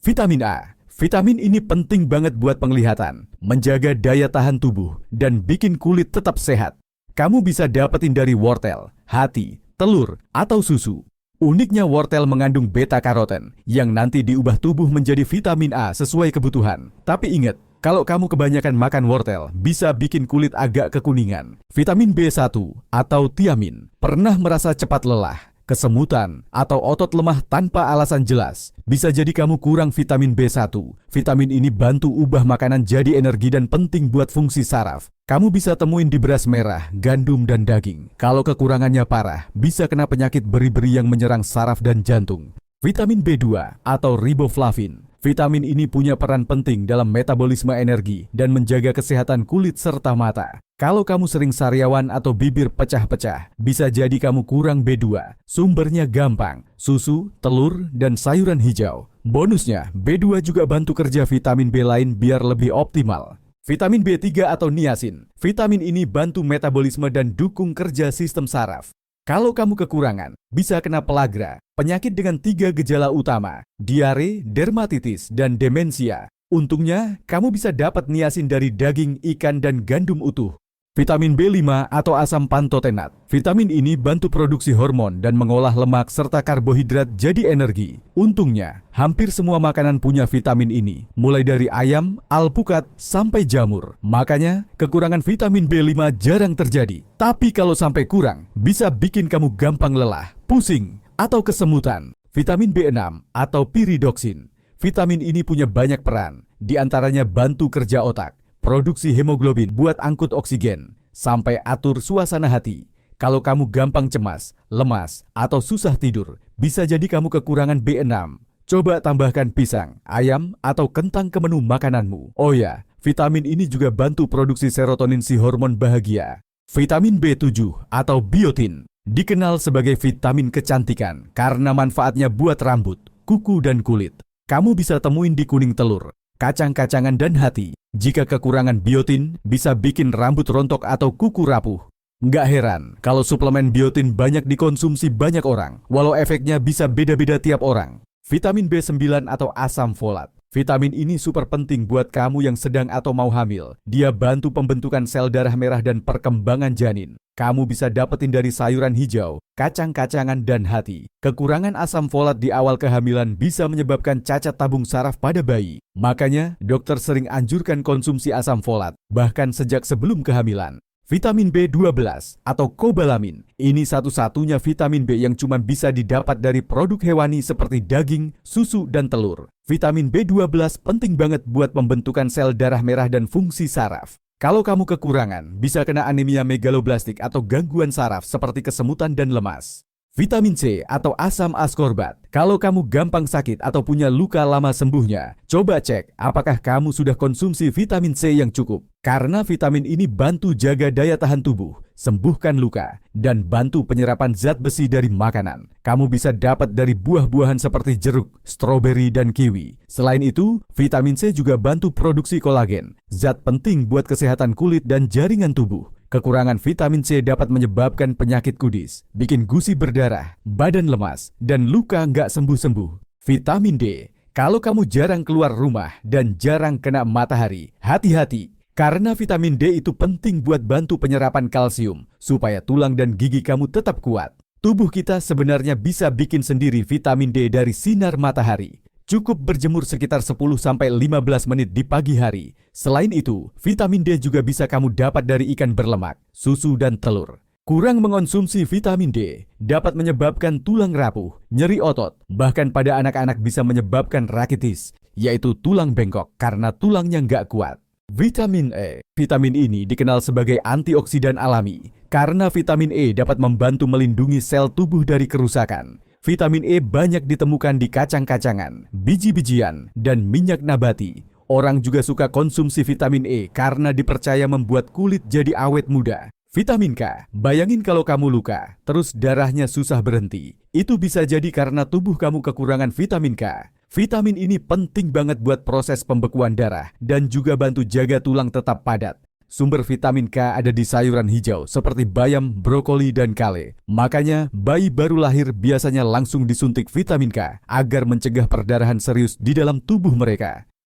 Vitamin A. Vitamin ini penting banget buat penglihatan, menjaga daya tahan tubuh, dan bikin kulit tetap sehat. Kamu bisa dapetin dari wortel, hati, telur, atau susu. Uniknya wortel mengandung beta-karoten yang nanti diubah tubuh menjadi vitamin A sesuai kebutuhan. Tapi ingat, kalau kamu kebanyakan makan wortel, bisa bikin kulit agak kekuningan. Vitamin B1 atau thiamin. Pernah merasa cepat lelah, kesemutan, atau otot lemah tanpa alasan jelas? Bisa jadi kamu kurang vitamin B1. Vitamin ini bantu ubah makanan jadi energi dan penting buat fungsi saraf. Kamu bisa temuin di beras merah, gandum, dan daging. Kalau kekurangannya parah, bisa kena penyakit beri-beri yang menyerang saraf dan jantung. Vitamin B2 atau riboflavin. Vitamin ini punya peran penting dalam metabolisme energi dan menjaga kesehatan kulit serta mata. Kalau kamu sering sariawan atau bibir pecah-pecah, bisa jadi kamu kurang B2. Sumbernya gampang, susu, telur, dan sayuran hijau. Bonusnya, B2 juga bantu kerja vitamin B lain biar lebih optimal. Vitamin B3 atau niacin. Vitamin ini bantu metabolisme dan dukung kerja sistem saraf. Kalau kamu kekurangan, bisa kena pellagra, penyakit dengan 3 gejala utama, diare, dermatitis, dan demensia. Untungnya, kamu bisa dapat niacin dari daging, ikan, dan gandum utuh. Vitamin B5 atau asam pantotenat. Vitamin ini bantu produksi hormon dan mengolah lemak serta karbohidrat jadi energi. Untungnya, hampir semua makanan punya vitamin ini, mulai dari ayam, alpukat, sampai jamur. Makanya, kekurangan vitamin B5 jarang terjadi. Tapi kalau sampai kurang, bisa bikin kamu gampang lelah, pusing, atau kesemutan. Vitamin B6 atau piridoksin. Vitamin ini punya banyak peran, di antaranya bantu kerja otak, produksi hemoglobin buat angkut oksigen, sampai atur suasana hati. Kalau kamu gampang cemas, lemas, atau susah tidur, bisa jadi kamu kekurangan B6. Coba tambahkan pisang, ayam, atau kentang ke menu makananmu. Oh ya, vitamin ini juga bantu produksi serotonin, si hormon bahagia. Vitamin B7 atau biotin dikenal sebagai vitamin kecantikan karena manfaatnya buat rambut, kuku, dan kulit. Kamu bisa temuin di kuning telur, kacang-kacangan, dan hati. Jika kekurangan biotin, bisa bikin rambut rontok atau kuku rapuh. Nggak heran kalau suplemen biotin banyak dikonsumsi banyak orang, walau efeknya bisa beda-beda tiap orang. Vitamin B9 atau asam folat. Vitamin ini super penting buat kamu yang sedang atau mau hamil. Dia bantu pembentukan sel darah merah dan perkembangan janin. Kamu bisa dapetin dari sayuran hijau, kacang-kacangan, dan hati. Kekurangan asam folat di awal kehamilan bisa menyebabkan cacat tabung saraf pada bayi. Makanya, dokter sering anjurkan konsumsi asam folat, bahkan sejak sebelum kehamilan. Vitamin B12 atau kobalamin. Ini satu-satunya vitamin B yang cuma bisa didapat dari produk hewani seperti daging, susu, dan telur. Vitamin B12 penting banget buat pembentukan sel darah merah dan fungsi saraf. Kalau kamu kekurangan, bisa kena anemia megaloblastik atau gangguan saraf seperti kesemutan dan lemas. Vitamin C atau asam askorbat. Kalau kamu gampang sakit atau punya luka lama sembuhnya, coba cek apakah kamu sudah konsumsi vitamin C yang cukup. Karena vitamin ini bantu jaga daya tahan tubuh, sembuhkan luka, dan bantu penyerapan zat besi dari makanan. Kamu bisa dapat dari buah-buahan seperti jeruk, stroberi, dan kiwi. Selain itu, vitamin C juga bantu produksi kolagen, zat penting buat kesehatan kulit dan jaringan tubuh. Kekurangan vitamin C dapat menyebabkan penyakit kudis, bikin gusi berdarah, badan lemas, dan luka nggak sembuh-sembuh. Vitamin D. Kalau kamu jarang keluar rumah dan jarang kena matahari, hati-hati. Karena vitamin D itu penting buat bantu penyerapan kalsium, supaya tulang dan gigi kamu tetap kuat. Tubuh kita sebenarnya bisa bikin sendiri vitamin D dari sinar matahari. Cukup berjemur sekitar 10-15 menit di pagi hari. Selain itu, vitamin D juga bisa kamu dapat dari ikan berlemak, susu, dan telur. Kurang mengonsumsi vitamin D dapat menyebabkan tulang rapuh, nyeri otot, bahkan pada anak-anak bisa menyebabkan rakitis, yaitu tulang bengkok karena tulangnya nggak kuat. Vitamin E. Vitamin ini dikenal sebagai antioksidan alami karena vitamin E dapat membantu melindungi sel tubuh dari kerusakan. Vitamin E banyak ditemukan di kacang-kacangan, biji-bijian, dan minyak nabati. Orang juga suka konsumsi vitamin E karena dipercaya membuat kulit jadi awet muda. Vitamin K. Bayangin kalau kamu luka, terus darahnya susah berhenti. Itu bisa jadi karena tubuh kamu kekurangan vitamin K. Vitamin ini penting banget buat proses pembekuan darah dan juga bantu jaga tulang tetap padat. Sumber vitamin K ada di sayuran hijau seperti bayam, brokoli, dan kale. Makanya, bayi baru lahir biasanya langsung disuntik vitamin K agar mencegah perdarahan serius di dalam tubuh mereka.